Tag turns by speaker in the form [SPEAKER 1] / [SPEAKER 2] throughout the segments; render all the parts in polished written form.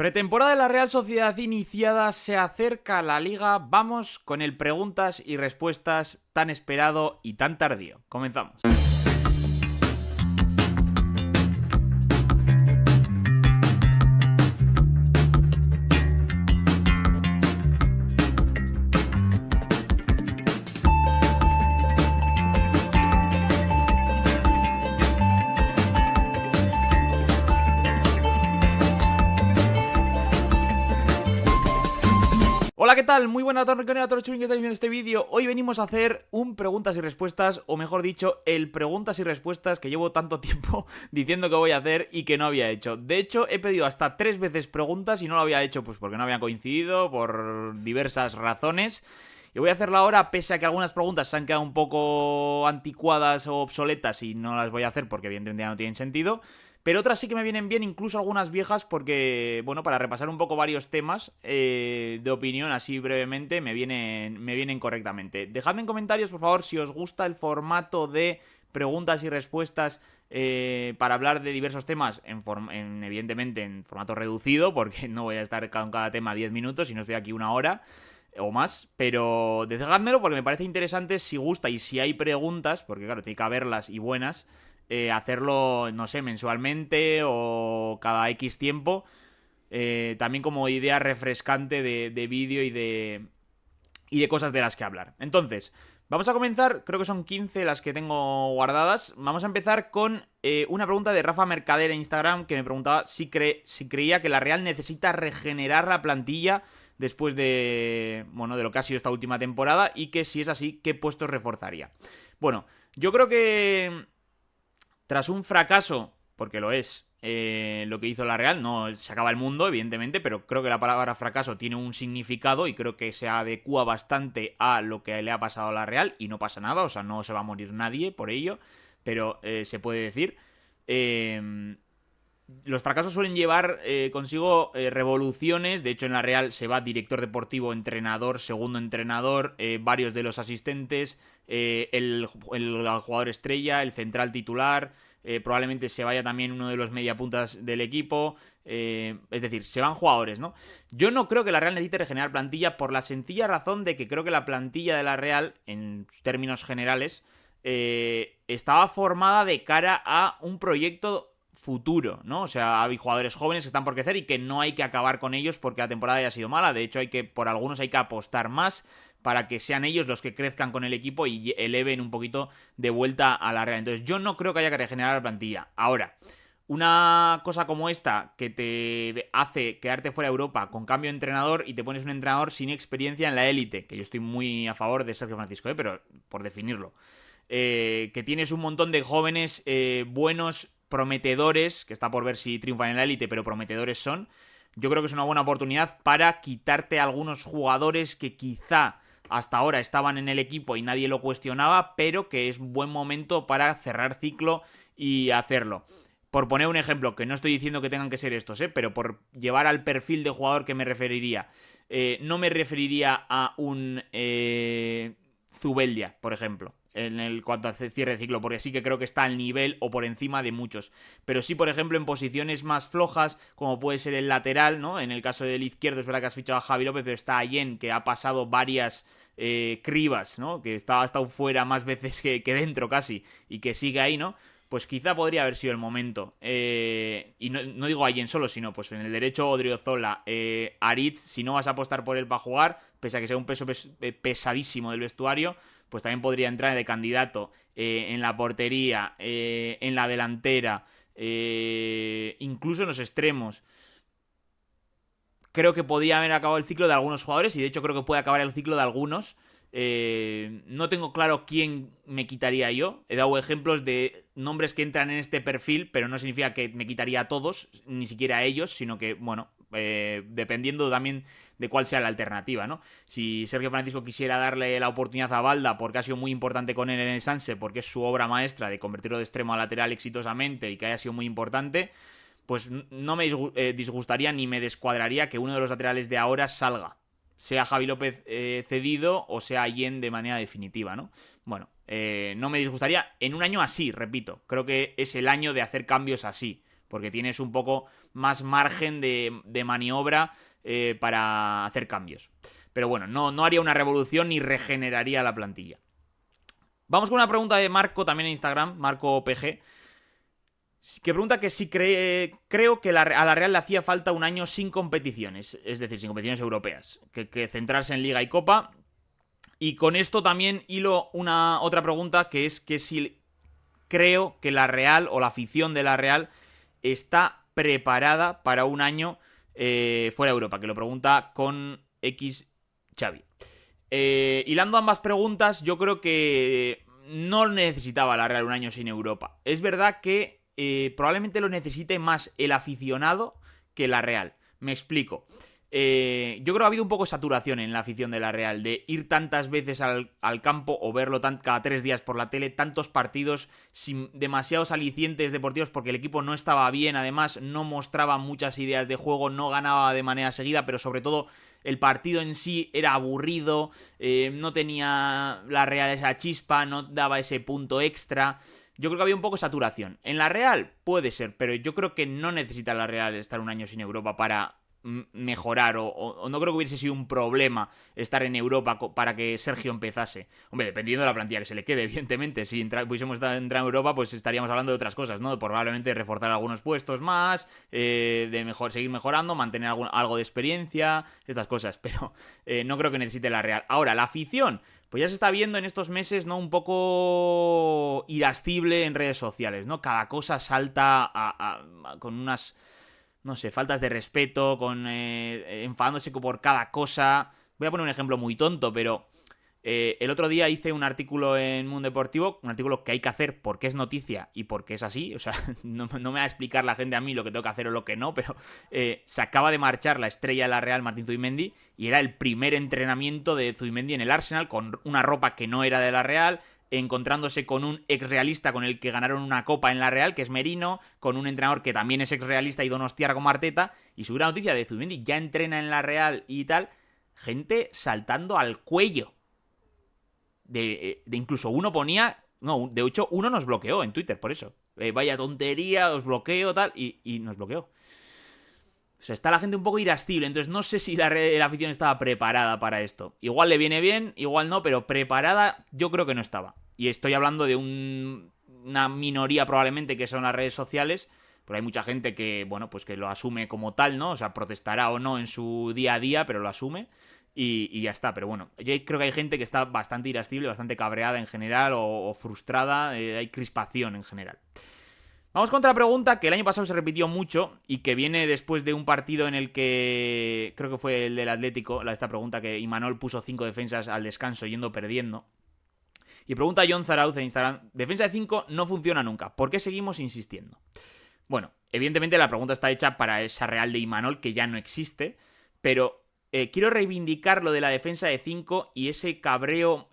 [SPEAKER 1] Pretemporada de la Real Sociedad iniciada, se acerca la Liga, vamos con el preguntas y respuestas tan esperado y tan tardío. Comenzamos. Hola, ¿qué tal? Muy buenas tardes, a todos los que estáis viendo este vídeo. Hoy venimos a hacer un preguntas y respuestas, o mejor dicho, el preguntas y respuestas que llevo tanto tiempo diciendo que voy a hacer y que no había hecho. De hecho, he pedido hasta 3 veces preguntas y no lo había hecho pues porque no habían coincidido, por diversas razones. Y voy a hacerlo ahora, pese a que algunas preguntas se han quedado un poco anticuadas o obsoletas y no las voy a hacer porque evidentemente ya no tienen sentido. Pero otras sí que me vienen bien, incluso algunas viejas, porque, bueno, para repasar un poco varios temas de opinión, así brevemente, me vienen correctamente. Dejadme en comentarios, por favor, si os gusta el formato de preguntas y respuestas para hablar de diversos temas, evidentemente en formato reducido, porque no voy a estar con cada tema 10 minutos y no estoy aquí una hora o más, pero dejádmelo porque me parece interesante si gusta y si hay preguntas, porque claro, tiene que haberlas y buenas, hacerlo, no sé, mensualmente o cada X tiempo, también como idea refrescante de vídeo y de cosas de las que hablar. Entonces, vamos a comenzar, creo que son 15 las que tengo guardadas. Vamos a empezar con una pregunta de Rafa Mercader en Instagram, que me preguntaba si creía que la Real necesita regenerar la plantilla después de, bueno, de lo que ha sido esta última temporada, y que si es así, ¿qué puestos reforzaría? Bueno, yo creo que tras un fracaso, porque lo es, lo que hizo la Real, no se acaba el mundo, evidentemente, pero creo que la palabra fracaso tiene un significado y creo que se adecua bastante a lo que le ha pasado a la Real y no pasa nada, o sea, no se va a morir nadie por ello, pero se puede decir. Los fracasos suelen llevar consigo revoluciones. De hecho, en la Real se va director deportivo, entrenador, segundo entrenador, varios de los asistentes, el jugador estrella, el central titular, probablemente se vaya también uno de los mediapuntas del equipo. Es decir, se van jugadores, ¿no? Yo no creo que la Real necesite regenerar plantilla, por la sencilla razón de que creo que la plantilla de la Real, en términos generales, estaba formada de cara a un proyecto futuro, ¿no? O sea, hay jugadores jóvenes que están por crecer y que no hay que acabar con ellos porque la temporada haya sido mala. De hecho, por algunos hay que apostar más para que sean ellos los que crezcan con el equipo y eleven un poquito de vuelta a la Real. Entonces, yo no creo que haya que regenerar la plantilla. Ahora, una cosa como esta que te hace quedarte fuera de Europa con cambio de entrenador y te pones un entrenador sin experiencia en la élite, que yo estoy muy a favor de Sergio Francisco, pero por definirlo. Que tienes un montón de jóvenes buenos, prometedores, que está por ver si triunfan en la élite, pero prometedores son. Yo creo que es una buena oportunidad para quitarte a algunos jugadores que quizá hasta ahora estaban en el equipo y nadie lo cuestionaba, pero que es buen momento para cerrar ciclo y hacerlo. Por poner un ejemplo, que no estoy diciendo que tengan que ser estos, pero por llevar al perfil de jugador que me referiría, no me referiría a un Zubeldia, por ejemplo, en el cuanto a cierre de ciclo, porque sí que creo que está al nivel o por encima de muchos. Pero sí, por ejemplo, en posiciones más flojas, como puede ser el lateral, ¿no? En el caso del izquierdo es verdad que has fichado a Javi López, pero está Allen, que ha pasado varias cribas, ¿no? Que ha estado fuera más veces que dentro casi, y que sigue ahí, ¿no? Pues quizá podría haber sido el momento. Y no digo Allen solo, sino pues en el derecho Odriozola, Aritz, si no vas a apostar por él para jugar, pese a que sea un peso pesadísimo del vestuario, pues también podría entrar de candidato en la portería, en la delantera, incluso en los extremos. Creo que podría haber acabado el ciclo de algunos jugadores y de hecho creo que puede acabar el ciclo de algunos. No tengo claro quién me quitaría yo. He dado ejemplos de nombres que entran en este perfil, pero no significa que me quitaría a todos, ni siquiera a ellos, sino que, bueno, dependiendo también de cuál sea la alternativa, ¿no? Si Sergio Francisco quisiera darle la oportunidad a Balda, porque ha sido muy importante con él en el Sanse, porque es su obra maestra de convertirlo de extremo a lateral exitosamente y que haya sido muy importante, pues no me disgustaría ni me descuadraría que uno de los laterales de ahora salga, sea Javi López cedido o sea Allen de manera definitiva, ¿no? Bueno, no me disgustaría en un año así, repito. Creo que es el año de hacer cambios así. porque tienes un poco más margen de maniobra para hacer cambios. Pero bueno, no haría una revolución ni regeneraría la plantilla. Vamos con una pregunta de Marco también en Instagram, Marco PG, que pregunta que si creo que a la Real le hacía falta un año sin competiciones, es decir, sin competiciones europeas, que centrarse en Liga y Copa. Y con esto también hilo otra pregunta, que es que si creo que la Real o la afición de la Real está preparada para un año fuera de Europa, que lo pregunta con X Xavi. Hilando ambas preguntas, yo creo que no necesitaba la Real un año sin Europa. Es verdad que probablemente lo necesite más el aficionado que la Real. Me explico. Yo creo que ha habido un poco de saturación en la afición de la Real, de ir tantas veces al campo o verlo cada 3 días por la tele, tantos partidos sin demasiados alicientes deportivos porque el equipo no estaba bien, además no mostraba muchas ideas de juego, no ganaba de manera seguida, pero sobre todo el partido en sí era aburrido, no tenía la Real esa chispa, no daba ese punto extra. Yo creo que había un poco de saturación. En la Real puede ser, pero yo creo que no necesita la Real estar un año sin Europa para mejorar o no creo que hubiese sido un problema estar en Europa para que Sergio empezase. Hombre, dependiendo de la plantilla que se le quede, evidentemente. Si pudiésemos entrar en Europa, pues estaríamos hablando de otras cosas, ¿no? Probablemente reforzar algunos puestos más, seguir mejorando, mantener algo de experiencia, estas cosas, pero no creo que necesite la Real. Ahora, la afición, pues ya se está viendo en estos meses, ¿no? Un poco irascible en redes sociales, ¿no? Cada cosa salta con unas, no sé, faltas de respeto, con enfadándose por cada cosa. Voy a poner un ejemplo muy tonto, pero el otro día hice un artículo en Mundo Deportivo, un artículo que hay que hacer porque es noticia y porque es así, o sea, no me va a explicar la gente a mí lo que tengo que hacer o lo que no, pero se acaba de marchar la estrella de la Real, Martín Zubimendi, y era el primer entrenamiento de Zubimendi en el Arsenal con una ropa que no era de la Real, encontrándose con un exrealista con el que ganaron una copa en la Real, que es Merino, con un entrenador que también es exrealista y donostiarra como Arteta, y subir la noticia de Zubimendi ya entrena en la Real y tal, gente saltando al cuello. De incluso uno ponía... No, de hecho uno nos bloqueó en Twitter por eso. Vaya tontería, os bloqueo, tal, y nos bloqueó. O sea, está la gente un poco irascible, entonces no sé si la afición estaba preparada para esto. Igual le viene bien, igual no, pero preparada yo creo que no estaba. Y estoy hablando de una minoría probablemente que son las redes sociales, pero hay mucha gente que, bueno, pues que lo asume como tal, ¿no? O sea, protestará o no en su día a día, pero lo asume y ya está. Pero bueno, yo creo que hay gente que está bastante irascible, bastante cabreada en general o frustrada, hay crispación en general. Vamos con otra pregunta que el año pasado se repitió mucho y que viene después de un partido en el que creo que fue el del Atlético, esta pregunta que Imanol puso 5 defensas al descanso yendo perdiendo. Y pregunta John Zarauz en Instagram, defensa de 5 no funciona nunca, ¿por qué seguimos insistiendo? Bueno, evidentemente la pregunta está hecha para esa Real de Imanol que ya no existe, pero quiero reivindicar lo de la defensa de 5 y ese cabreo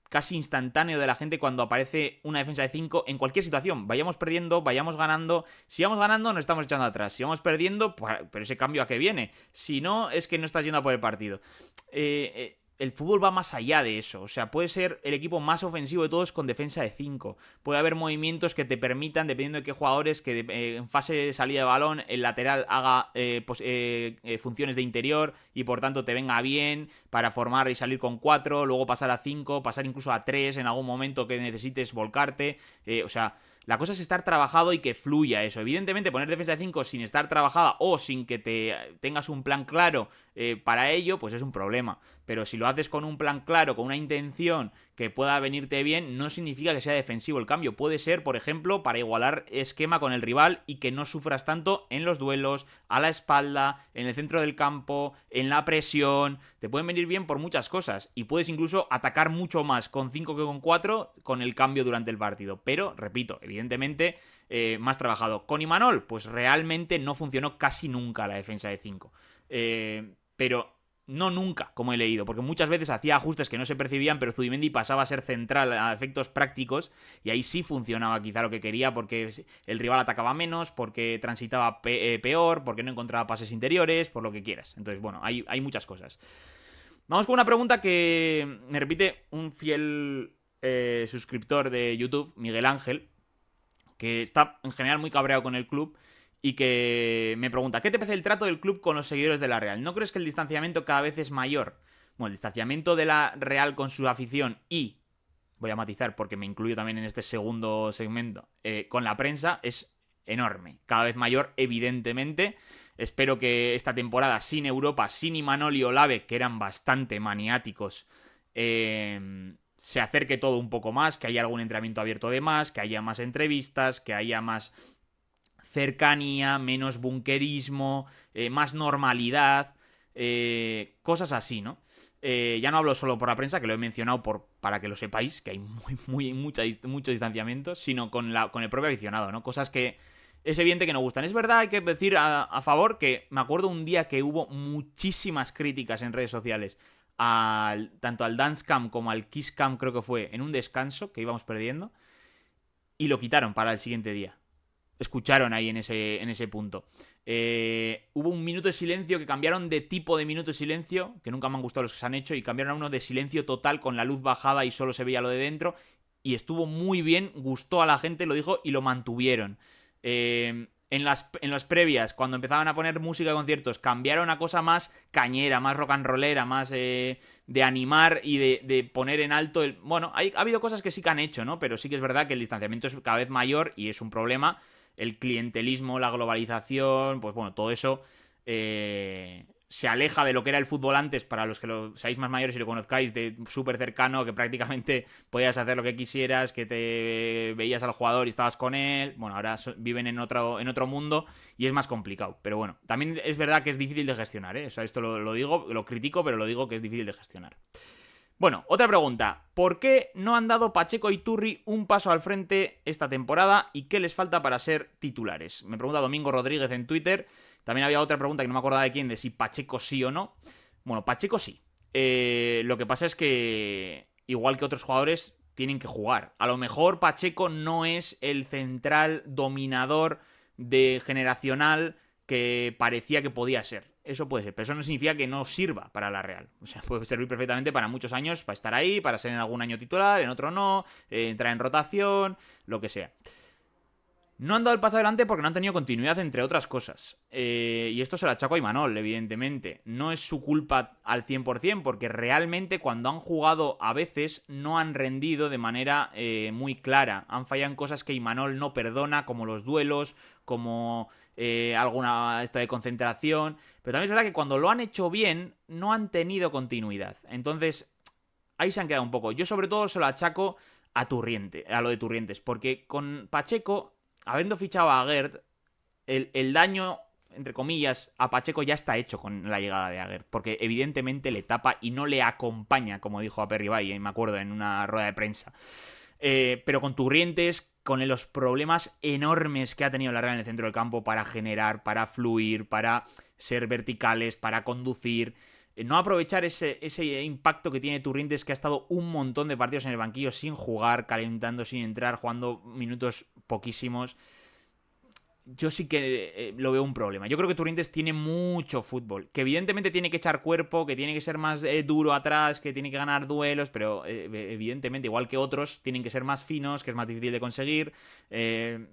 [SPEAKER 1] casi instantáneo de la gente cuando aparece una defensa de 5 en cualquier situación. Vayamos perdiendo, vayamos ganando. Si vamos ganando, nos estamos echando atrás. Si vamos perdiendo, pues, pero ese cambio a qué viene. Si no, es que no estás yendo a por el partido. El fútbol va más allá de eso. O sea, puede ser el equipo más ofensivo de todos con defensa de 5. Puede haber movimientos que te permitan, dependiendo de qué jugadores, que en fase de salida de balón el lateral haga funciones de interior y por tanto te venga bien para formar y salir con 4, luego pasar a 5, pasar incluso a 3 en algún momento que necesites volcarte. O sea, la cosa es estar trabajado y que fluya eso. Evidentemente, poner defensa de 5 sin estar trabajada o sin que tengas un plan claro para ello, pues es un problema. Pero si lo haces con un plan claro, con una intención que pueda venirte bien, no significa que sea defensivo el cambio. Puede ser, por ejemplo, para igualar esquema con el rival y que no sufras tanto en los duelos, a la espalda, en el centro del campo, en la presión. Te pueden venir bien por muchas cosas y puedes incluso atacar mucho más con 5 que con 4 con el cambio durante el partido. Pero, repito, evidentemente más trabajado. Con Imanol, pues realmente no funcionó casi nunca la defensa de 5. Pero no nunca, como he leído, porque muchas veces hacía ajustes que no se percibían, pero Zubimendi pasaba a ser central a efectos prácticos y ahí sí funcionaba quizá lo que quería, porque el rival atacaba menos, porque transitaba peor, porque no encontraba pases interiores, por lo que quieras. Entonces, bueno, hay muchas cosas. Vamos con una pregunta que me repite un fiel suscriptor de YouTube, Miguel Ángel, que está en general muy cabreado con el club y que me pregunta: ¿qué te parece el trato del club con los seguidores de la Real? ¿No crees que el distanciamiento cada vez es mayor? Bueno, el distanciamiento de la Real con su afición y, voy a matizar porque me incluyo también en este segundo segmento, con la prensa es enorme, cada vez mayor, evidentemente. Espero que esta temporada, sin Europa, sin Imanol y Olave, que eran bastante maniáticos, se acerque todo un poco más, que haya algún entrenamiento abierto de más, que haya más entrevistas, que haya más cercanía, menos bunkerismo, más normalidad, cosas así, ¿no? Ya no hablo solo por la prensa, que lo he mencionado para que lo sepáis, que hay mucho distanciamiento, sino con el propio aficionado, ¿no? Cosas que es evidente que no gustan. Es verdad, hay que decir a favor que me acuerdo un día que hubo muchísimas críticas en redes sociales, tanto al Dance Camp como al Kiss Camp, creo que fue, en un descanso que íbamos perdiendo, y lo quitaron para el siguiente día. Escucharon ahí en ese punto. Hubo un minuto de silencio que cambiaron de tipo de minuto de silencio, que nunca me han gustado los que se han hecho, y cambiaron a uno de silencio total con la luz bajada y solo se veía lo de dentro. Y estuvo muy bien, gustó a la gente, lo dijo y lo mantuvieron. En las previas, cuando empezaban a poner música de conciertos, cambiaron a cosa más cañera, más rock and rollera, más de animar y de poner en alto el... Bueno, ha habido cosas que sí que han hecho, ¿no? Pero sí que es verdad que el distanciamiento es cada vez mayor y es un problema. El clientelismo, la globalización, pues bueno, todo eso se aleja de lo que era el fútbol antes, para los que seáis más mayores y lo conozcáis, de súper cercano, que prácticamente podías hacer lo que quisieras, que te veías al jugador y estabas con él. Bueno, ahora viven en otro mundo y es más complicado. Pero bueno, también es verdad que es difícil de gestionar, ¿eh? O sea, esto lo digo, lo critico, pero lo digo que es difícil de gestionar. Bueno, otra pregunta. ¿Por qué no han dado Pacheco y Turri un paso al frente esta temporada y qué les falta para ser titulares? Me pregunta Domingo Rodríguez en Twitter. También había otra pregunta que no me acordaba de quién, de si Pacheco sí o no. Bueno, Pacheco sí. Lo que pasa es que, igual que otros jugadores, tienen que jugar. A lo mejor Pacheco no es el central dominador de generacional que parecía que podía ser. Eso puede ser, pero eso no significa que no sirva para la Real. O sea, puede servir perfectamente para muchos años, para estar ahí, para ser en algún año titular, en otro no, entrar en rotación, lo que sea. No han dado el paso adelante porque no han tenido continuidad, entre otras cosas. Y esto se lo achaco a Imanol, evidentemente. No es su culpa al 100%, porque realmente cuando han jugado a veces no han rendido de manera muy clara. Han fallado en cosas que Imanol no perdona, como los duelos, como alguna esta de concentración. Pero también es verdad que cuando lo han hecho bien, no han tenido continuidad. Entonces, ahí se han quedado un poco. Yo sobre todo se lo achaco a lo de Turrientes, porque con Pacheco, habiendo fichado a Aguerd, el daño, entre comillas, a Pacheco ya está hecho con la llegada de Aguerd, porque evidentemente le tapa y no le acompaña, como dijo Aperribay, me acuerdo, en una rueda de prensa. Pero con Turrientes, con los problemas enormes que ha tenido la Real en el centro del campo para generar, para fluir, para ser verticales, para conducir, no aprovechar ese impacto que tiene Turrientes, que ha estado un montón de partidos en el banquillo sin jugar, calentando, sin entrar, jugando minutos poquísimos. Yo sí que lo veo un problema. Yo creo que Turrientes tiene mucho fútbol, que evidentemente tiene que echar cuerpo, que tiene que ser más duro atrás, que tiene que ganar duelos, pero evidentemente, igual que otros, tienen que ser más finos, que es más difícil de conseguir,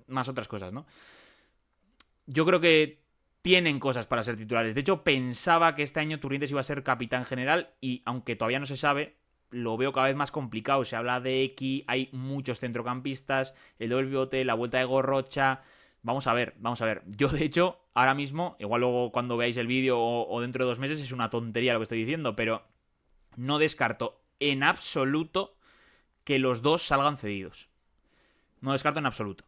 [SPEAKER 1] más otras cosas, ¿no? Yo creo que tienen cosas para ser titulares. De hecho, pensaba que este año Turrientes iba a ser capitán general y, aunque todavía no se sabe, lo veo cada vez más complicado. Se habla de X, hay muchos centrocampistas, el doble pivote, la vuelta de Gorrocha. Vamos a ver. Yo, de hecho, ahora mismo, igual luego cuando veáis el vídeo o dentro de 2 meses, es una tontería lo que estoy diciendo, pero no descarto en absoluto que los dos salgan cedidos. No descarto en absoluto.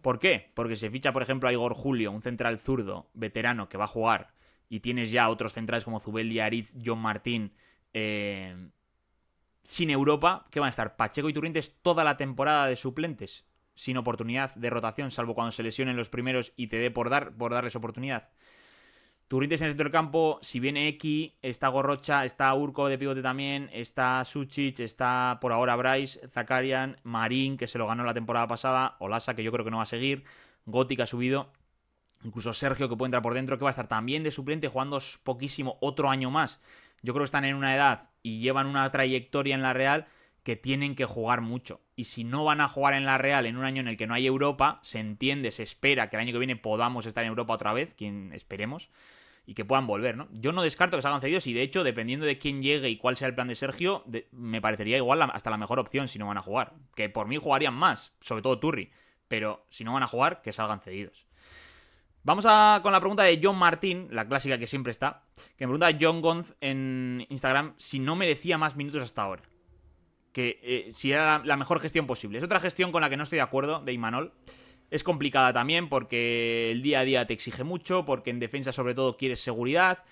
[SPEAKER 1] ¿Por qué? Porque se ficha, por ejemplo, a Igor Julio, un central zurdo veterano que va a jugar, y tienes ya otros centrales como Zubeldia, Ariz, John Martín, sin Europa, que van a estar Pacheco y Turrientes toda la temporada de suplentes, sin oportunidad de rotación, salvo cuando se lesionen los primeros y te dé por darles oportunidad. Turrientes en el centro del campo, si viene X, está Gorrocha, está Urco de pivote también, está Suchic, está por ahora Bryce, Zakarian, Marín, que se lo ganó la temporada pasada, Olasa, que yo creo que no va a seguir, Gotti, que ha subido, incluso Sergio, que puede entrar por dentro, que va a estar también de suplente, jugando poquísimo otro año más. Yo creo que están en una edad y llevan una trayectoria en la Real que tienen que jugar mucho. Y si no van a jugar en la Real en un año en el que no hay Europa, se entiende, se espera que el año que viene podamos estar en Europa otra vez, quien esperemos, y que puedan volver, ¿no? Yo no descarto que salgan cedidos y de hecho, dependiendo de quién llegue y cuál sea el plan de Sergio, me parecería igual hasta la mejor opción si no van a jugar. Que por mí jugarían más, sobre todo Turri, pero si no van a jugar, que salgan cedidos. Vamos con la pregunta de John Martín, la clásica que siempre está, que me pregunta John Gonz en Instagram si no merecía más minutos hasta ahora. Que si era la mejor gestión posible. Es otra gestión con la que no estoy de acuerdo, de Imanol. Es complicada también porque el día a día te exige mucho, porque en defensa sobre todo quieres seguridad.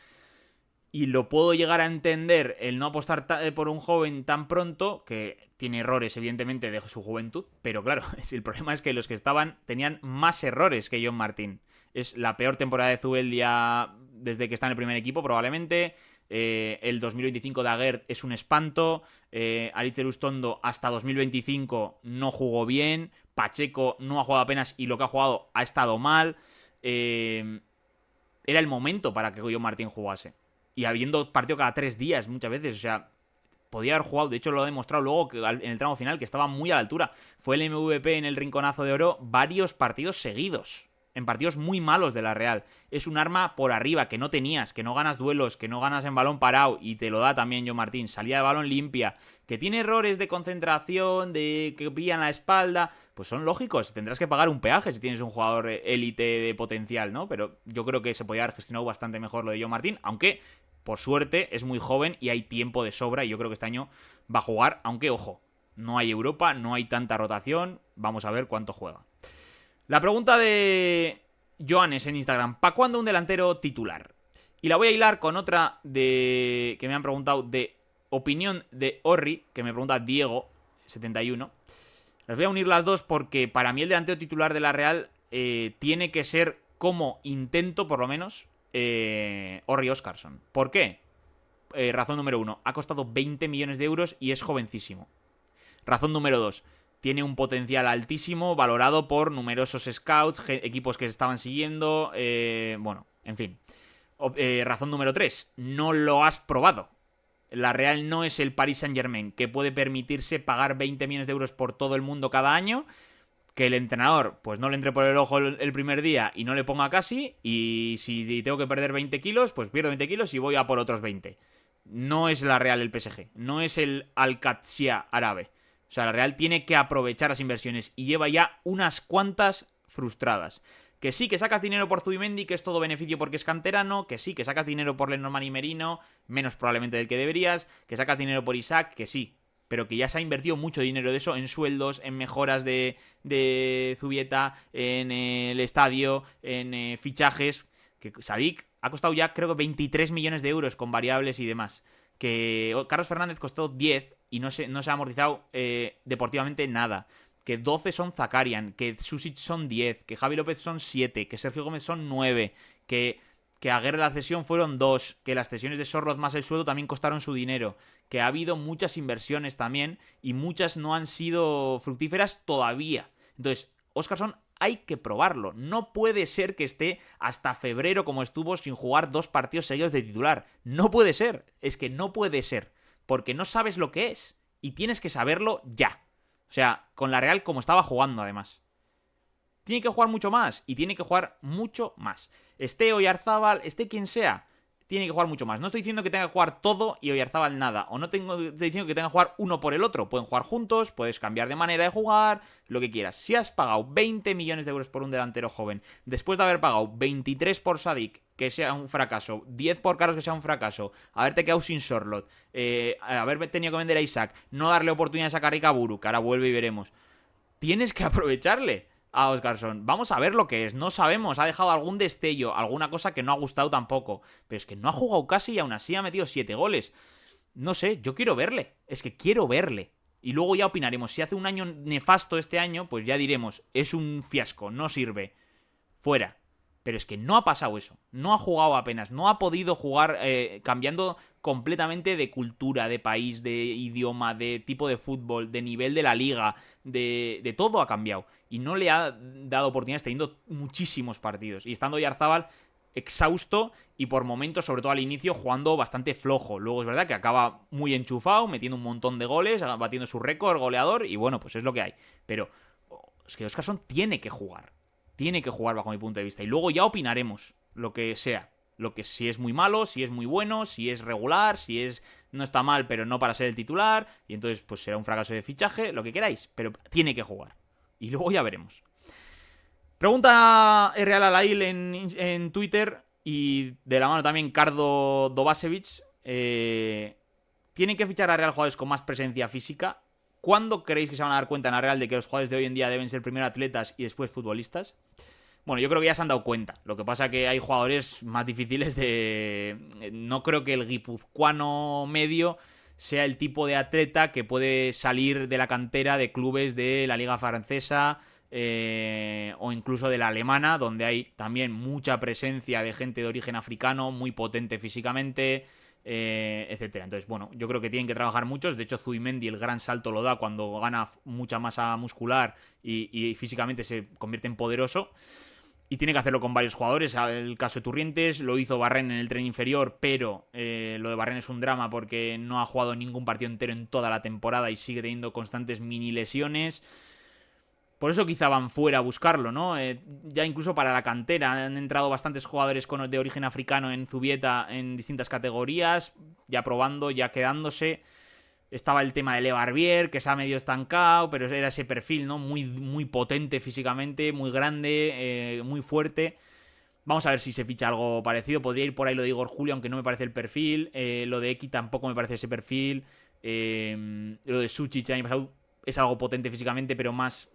[SPEAKER 1] Y lo puedo llegar a entender el no apostar por un joven tan pronto, que tiene errores evidentemente de su juventud, pero claro, el problema es que los que estaban tenían más errores que John Martín. Es la peor temporada de Zubeldia desde que está en el primer equipo probablemente. El 2025 de Aguert es un espanto. Aritz Elustondo hasta 2025 no jugó bien. Pacheco no ha jugado apenas y lo que ha jugado ha estado mal. Era el momento para que John Martín jugase. Y habiendo partido cada 3 días muchas veces, o sea, podía haber jugado. De hecho lo ha demostrado luego que en el tramo final que estaba muy a la altura. Fue el MVP en el Rinconazo de Oro varios partidos seguidos. En partidos muy malos de la Real. Es un arma por arriba que no tenías, que no ganas duelos, que no ganas en balón parado, y te lo da también John Martín. Salida de balón limpia, que tiene errores de concentración, de que pillan la espalda, pues son lógicos. Tendrás que pagar un peaje si tienes un jugador élite de potencial, ¿no? Pero yo creo que se podía haber gestionado bastante mejor lo de John Martín, aunque por suerte es muy joven y hay tiempo de sobra, y yo creo que este año va a jugar, aunque ojo, no hay Europa, no hay tanta rotación, vamos a ver cuánto juega. La pregunta de Joanes en Instagram: ¿para cuándo un delantero titular? Y la voy a hilar con otra que me han preguntado de opinión de Orri, que me pregunta Diego71. Las voy a unir las dos porque para mí el delantero titular de la Real tiene que ser, como intento por lo menos, Orri Óscarsson. ¿Por qué? Razón número 1, ha costado 20 millones de euros y es jovencísimo. Razón número 2, tiene un potencial altísimo, valorado por numerosos scouts, equipos que se estaban siguiendo, bueno, en fin. Razón número 3, no lo has probado. La Real no es el Paris Saint-Germain, que puede permitirse pagar 20 millones de euros por todo el mundo cada año, que el entrenador pues no le entre por el ojo el primer día y no le ponga casi, y si tengo que perder 20 kilos, pues pierdo 20 kilos y voy a por otros 20. No es la Real el PSG, no es el Al-Qadsiya árabe. O sea, la Real tiene que aprovechar las inversiones y lleva ya unas cuantas frustradas. Que sí, que sacas dinero por Zubimendi, que es todo beneficio porque es canterano. Que sí, que sacas dinero por Lenormand y Merino, menos probablemente del que deberías. Que sacas dinero por Isaac, que sí. Pero que ya se ha invertido mucho dinero de eso en sueldos, en mejoras de Zubieta, en el estadio, en fichajes. Que Sadik ha costado ya creo que 23 millones de euros con variables y demás. Que Carlos Fernández costó 10 y no se ha amortizado deportivamente nada. Que 12 son Zakarian, que Susic son 10, que Javi López son 7, que Sergio Gómez son 9, que Aguirre la cesión fueron 2, que las cesiones de Sorloth más el sueldo también costaron su dinero, que ha habido muchas inversiones también y muchas no han sido fructíferas todavía. Entonces, Óscarsson hay que probarlo. No puede ser que esté hasta febrero como estuvo sin jugar 2 partidos seguidos de titular. No puede ser. Es que no puede ser. Porque no sabes lo que es. Y tienes que saberlo ya. O sea, con la Real como estaba jugando además. Tiene que jugar mucho más. Y tiene que jugar mucho más. Esté Oyarzábal, esté quien sea, tiene que jugar mucho más. No estoy diciendo que tenga que jugar todo y Oyarzábal nada. O no estoy diciendo que tenga que jugar uno por el otro. Pueden jugar juntos, puedes cambiar de manera de jugar, lo que quieras. Si has pagado 20 millones de euros por un delantero joven, después de haber pagado 23 por Sadik, que sea un fracaso, 10 por Carlos, que sea un fracaso, haberte quedado sin Sorloth, haber tenido que vender a Isaac, no darle oportunidades a Carricaburu, que ahora vuelve y veremos, tienes que aprovecharle a Óscarsson. Vamos a ver lo que es. No sabemos. Ha dejado algún destello, alguna cosa que no ha gustado tampoco. Pero es que no ha jugado casi y aún así ha metido 7 goles. No sé, yo quiero verle. Es que quiero verle. Y luego ya opinaremos. Si hace un año nefasto este año, pues ya diremos, es un fiasco, no sirve. Fuera. Pero es que no ha pasado eso. No ha jugado apenas. No ha podido jugar cambiando completamente de cultura, de país, de idioma, de tipo de fútbol, de nivel de la liga, de todo ha cambiado. Y no le ha dado oportunidades teniendo muchísimos partidos. Y estando Oyarzábal, exhausto y por momentos, sobre todo al inicio, jugando bastante flojo. Luego es verdad que acaba muy enchufado, metiendo un montón de goles, batiendo su récord goleador y bueno, pues es lo que hay. Pero es que Óscarson tiene que jugar. Tiene que jugar bajo mi punto de vista. Y luego ya opinaremos lo que sea. Lo que si es muy malo, si es muy bueno, si es regular, si es no está mal, pero no para ser el titular. Y entonces pues será un fracaso de fichaje, lo que queráis. Pero tiene que jugar. Y luego ya veremos. Pregunta Real Alail en Twitter y de la mano también Cardo Dobasevic. ¿Tienen que fichar a Real jugadores con más presencia física? ¿Cuándo creéis que se van a dar cuenta en la Real de que los jugadores de hoy en día deben ser primero atletas y después futbolistas? Bueno, yo creo que ya se han dado cuenta. Lo que pasa es que hay jugadores más difíciles de... No creo que el guipuzcoano medio sea el tipo de atleta que puede salir de la cantera de clubes de la liga francesa o incluso de la alemana, donde hay también mucha presencia de gente de origen africano, muy potente físicamente, etcétera. Entonces, bueno, yo creo que tienen que trabajar muchos. De hecho, Zubimendi el gran salto lo da cuando gana mucha masa muscular y físicamente se convierte en poderoso. Y tiene que hacerlo con varios jugadores. El caso de Turrientes lo hizo Barren en el tren inferior, pero lo de Barren es un drama porque no ha jugado ningún partido entero en toda la temporada y sigue teniendo constantes mini lesiones. Por eso quizá van fuera a buscarlo, ¿no? Ya incluso para la cantera han entrado bastantes jugadores de origen africano en Zubieta en distintas categorías, ya probando, ya quedándose. Estaba el tema de Le Barbier, que se ha medio estancado, pero era ese perfil, ¿no? Muy, muy potente físicamente, muy grande, muy fuerte. Vamos a ver si se ficha algo parecido. Podría ir por ahí lo de Igor Julio, aunque no me parece el perfil. Lo de Eki tampoco me parece ese perfil. Lo de Suchic el año pasado es algo potente físicamente, pero más...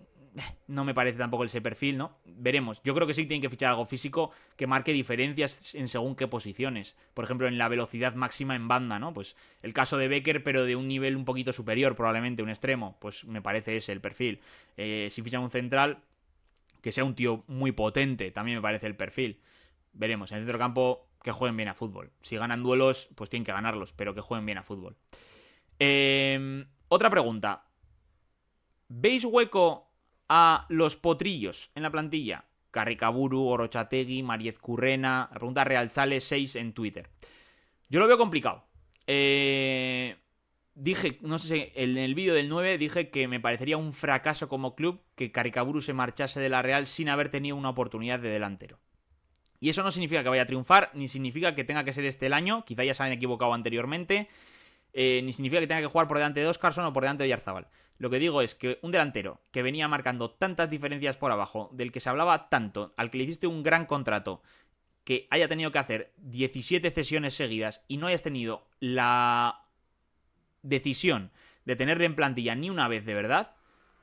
[SPEAKER 1] No me parece tampoco ese perfil, ¿no? Veremos. Yo creo que sí tienen que fichar algo físico que marque diferencias en según qué posiciones. Por ejemplo, en la velocidad máxima en banda, ¿no? Pues el caso de Becker, pero de un nivel un poquito superior, probablemente, un extremo. Pues me parece ese el perfil. Si fichan un central, que sea un tío muy potente, también me parece el perfil. Veremos. En el centro campo, que jueguen bien a fútbol. Si ganan duelos, pues tienen que ganarlos, pero que jueguen bien a fútbol. Otra pregunta. ¿Veis hueco a los potrillos en la plantilla? Carricaburu, Orochategui, Mariez Currena. La pregunta real sale 6 en Twitter. Yo lo veo complicado. Dije, no sé, en el vídeo del 9 dije que me parecería un fracaso como club que Carricaburu se marchase de la Real sin haber tenido una oportunidad de delantero. Y eso no significa que vaya a triunfar, ni significa que tenga que ser este el año, quizá ya se han equivocado anteriormente, ni significa que tenga que jugar por delante de Óscarson o por delante de Oyarzabal. Lo que digo es que un delantero que venía marcando tantas diferencias por abajo, del que se hablaba tanto, al que le hiciste un gran contrato, que haya tenido que hacer 17 cesiones seguidas y no hayas tenido la decisión de tenerle en plantilla ni una vez de verdad,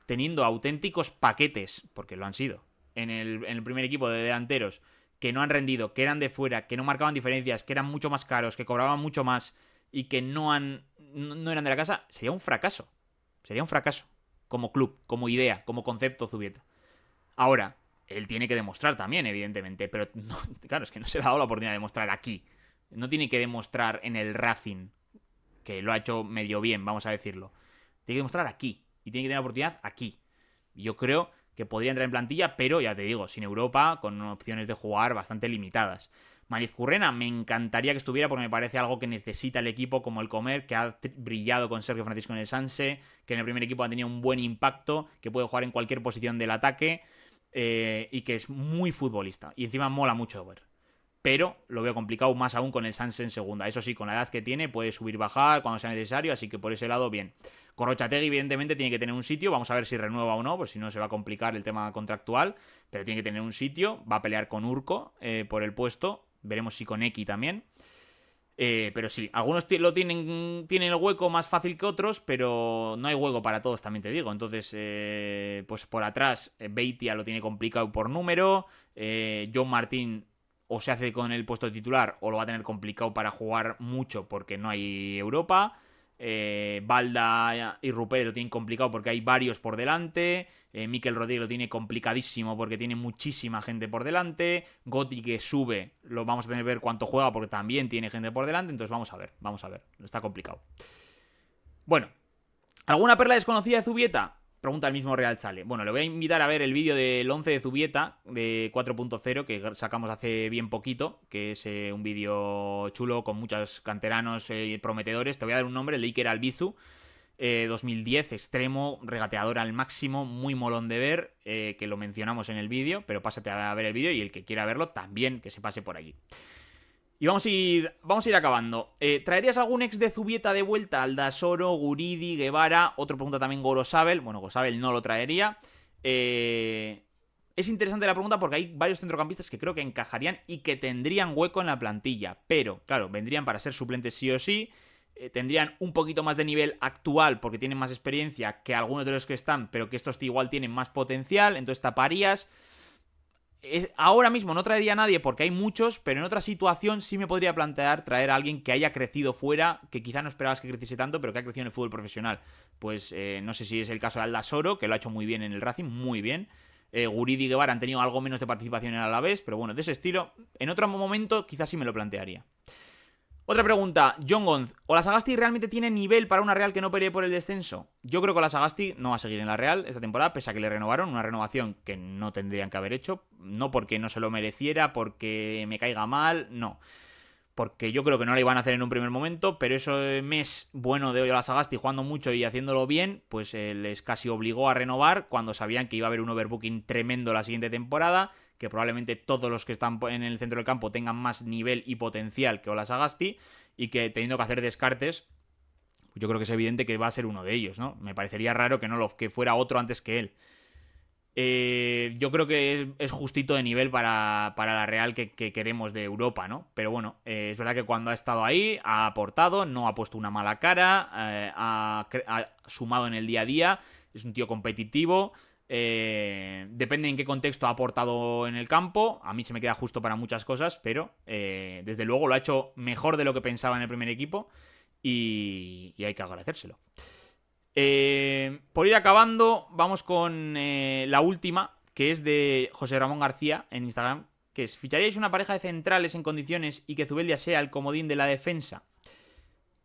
[SPEAKER 1] teniendo auténticos paquetes, porque lo han sido, en el primer equipo de delanteros, que no han rendido, que eran de fuera, que no marcaban diferencias, que eran mucho más caros, que cobraban mucho más y que no eran de la casa, sería un fracaso. Sería un fracaso. Como club, como idea, como concepto Zubieta. Ahora, él tiene que demostrar también, evidentemente, pero no, claro, es que no se le ha dado la oportunidad de demostrar aquí. No tiene que demostrar en el Racing, que lo ha hecho medio bien, vamos a decirlo. Tiene que demostrar aquí. Y tiene que tener la oportunidad aquí. Yo creo que podría entrar en plantilla, pero ya te digo, sin Europa, con opciones de jugar bastante limitadas. Mariez Currena me encantaría que estuviera porque me parece algo que necesita el equipo como el Comer, que ha brillado con Sergio Francisco en el Sanse, que en el primer equipo ha tenido un buen impacto, que puede jugar en cualquier posición del ataque y que es muy futbolista. Y encima mola mucho ver. Pero lo veo complicado más aún con el Sanse en segunda. Eso sí, con la edad que tiene puede subir, bajar cuando sea necesario, así que por ese lado bien. Orochategui evidentemente tiene que tener un sitio, vamos a ver si renueva o no, pues si no se va a complicar el tema contractual, pero tiene que tener un sitio, va a pelear con Urco por el puesto. Veremos si con Eki también. Pero sí, algunos tienen el hueco más fácil que otros, pero no hay hueco para todos, también te digo. Entonces, pues por atrás, Beitia lo tiene complicado por número. John Martín o se hace con el puesto de titular o lo va a tener complicado para jugar mucho porque no hay Europa. Balda y Rupert lo tienen complicado porque hay varios por delante. Mikel Rodríguez lo tiene complicadísimo porque tiene muchísima gente por delante. Gotti que sube, lo vamos a tener que ver cuánto juega porque también tiene gente por delante. Entonces vamos a ver, está complicado. Bueno, ¿alguna perla desconocida de Zubieta? pregunta el mismo Real Sale. Bueno, le voy a invitar a ver el vídeo del 11 de Zubieta, de 4.0, que sacamos hace bien poquito, que es un vídeo chulo con muchos canteranos prometedores. Te voy a dar un nombre, el de Iker Albizu. 2010, extremo, regateador al máximo, muy molón de ver, que lo mencionamos en el vídeo, pero pásate a ver el vídeo y el que quiera verlo también que se pase por allí. Y vamos a ir acabando. ¿Traerías algún ex de Zubieta de vuelta? Aldasoro, Guridi, Guevara. Otro pregunta también Gorosabel. Bueno, Gorosabel no lo traería. Es interesante la pregunta porque hay varios centrocampistas que creo que encajarían y que tendrían hueco en la plantilla. Pero, claro, vendrían para ser suplentes sí o sí. Tendrían un poquito más de nivel actual porque tienen más experiencia que algunos de los que están, pero que estos igual tienen más potencial. Entonces taparías. Ahora mismo no traería a nadie porque hay muchos, pero en otra situación sí me podría plantear traer a alguien que haya crecido fuera, que quizá no esperabas que creciese tanto, pero que ha crecido en el fútbol profesional. Pues no sé si es el caso de Aldasoro, que lo ha hecho muy bien en el Racing, muy bien. Guridi y Guevara han tenido algo menos de participación en el Alavés, pero bueno, de ese estilo, en otro momento quizás sí me lo plantearía. Otra pregunta, John Gonz. ¿Olasagasti realmente tiene nivel para una Real que no pelee por el descenso? Yo creo que Olasagasti no va a seguir en la Real esta temporada, pese a que le renovaron, una renovación que no tendrían que haber hecho. No porque no se lo mereciera, porque me caiga mal, no. Porque yo creo que no la iban a hacer en un primer momento, pero ese mes bueno de Olasagasti jugando mucho y haciéndolo bien, pues les casi obligó a renovar cuando sabían que iba a haber un overbooking tremendo la siguiente temporada, que probablemente todos los que están en el centro del campo tengan más nivel y potencial que Olasagasti, y que teniendo que hacer descartes, yo creo que es evidente que va a ser uno de ellos, ¿no? Me parecería raro que fuera otro antes que él. Yo creo que es justito de nivel para la Real que queremos de Europa, ¿no? Pero bueno, es verdad que cuando ha estado ahí ha aportado, no ha puesto una mala cara, ha sumado en el día a día, es un tío competitivo. Depende en qué contexto ha aportado en el campo. A mí se me queda justo para muchas cosas, pero desde luego lo ha hecho mejor de lo que pensaba en el primer equipo y hay que agradecérselo. Por ir acabando, vamos con la última, que es de José Ramón García en Instagram, que es: ¿ficharíais una pareja de centrales en condiciones y que Zubeldia sea el comodín de la defensa?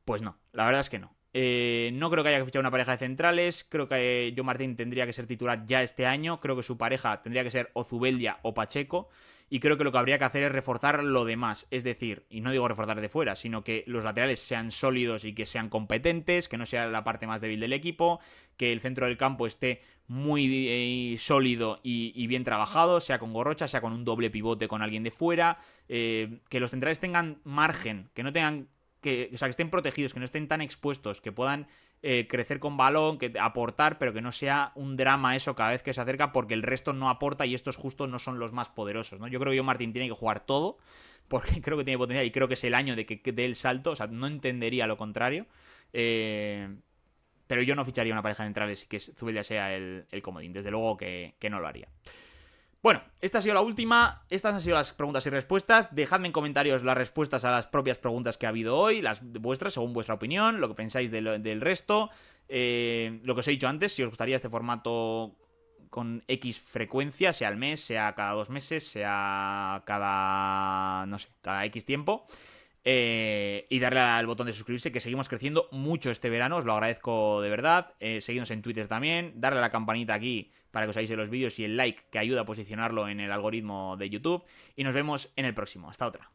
[SPEAKER 1] Pues no, la verdad es que no. No creo que haya que fichar una pareja de centrales. Creo que John Martín tendría que ser titular ya este año. Creo que su pareja tendría que ser o Zubeldia o Pacheco. Y creo que lo que habría que hacer es reforzar lo demás. Es decir, y no digo reforzar de fuera, sino que los laterales sean sólidos y que sean competentes, que no sea la parte más débil del equipo, que el centro del campo esté muy sólido y bien trabajado, sea con Gorrocha, sea con un doble pivote con alguien de fuera, que los centrales tengan margen, que no tengan... o sea, que estén protegidos, que no estén tan expuestos, que puedan crecer con balón, que aportar, pero que no sea un drama eso cada vez que se acerca, porque el resto no aporta y estos justo no son los más poderosos, ¿no? Yo creo que Martín tiene que jugar todo, porque creo que tiene potencial y creo que es el año de que dé el salto. O sea, no entendería lo contrario. Pero yo no ficharía una pareja de centrales y que Zubeldia sea el comodín. Desde luego que no lo haría. Bueno, esta ha sido la última. Estas han sido las preguntas y respuestas. Dejadme en comentarios las respuestas a las propias preguntas que ha habido hoy, las vuestras, según vuestra opinión, lo que pensáis del resto. Lo que os he dicho antes, si os gustaría este formato con X frecuencia, sea al mes, sea cada 2 meses, sea cada, no sé, cada X tiempo. Y darle al botón de suscribirse, que seguimos creciendo mucho este verano, os lo agradezco de verdad. Seguidnos en Twitter también, darle a la campanita aquí para que os avise los vídeos y el like que ayuda a posicionarlo en el algoritmo de YouTube. Y nos vemos en el próximo. Hasta otra.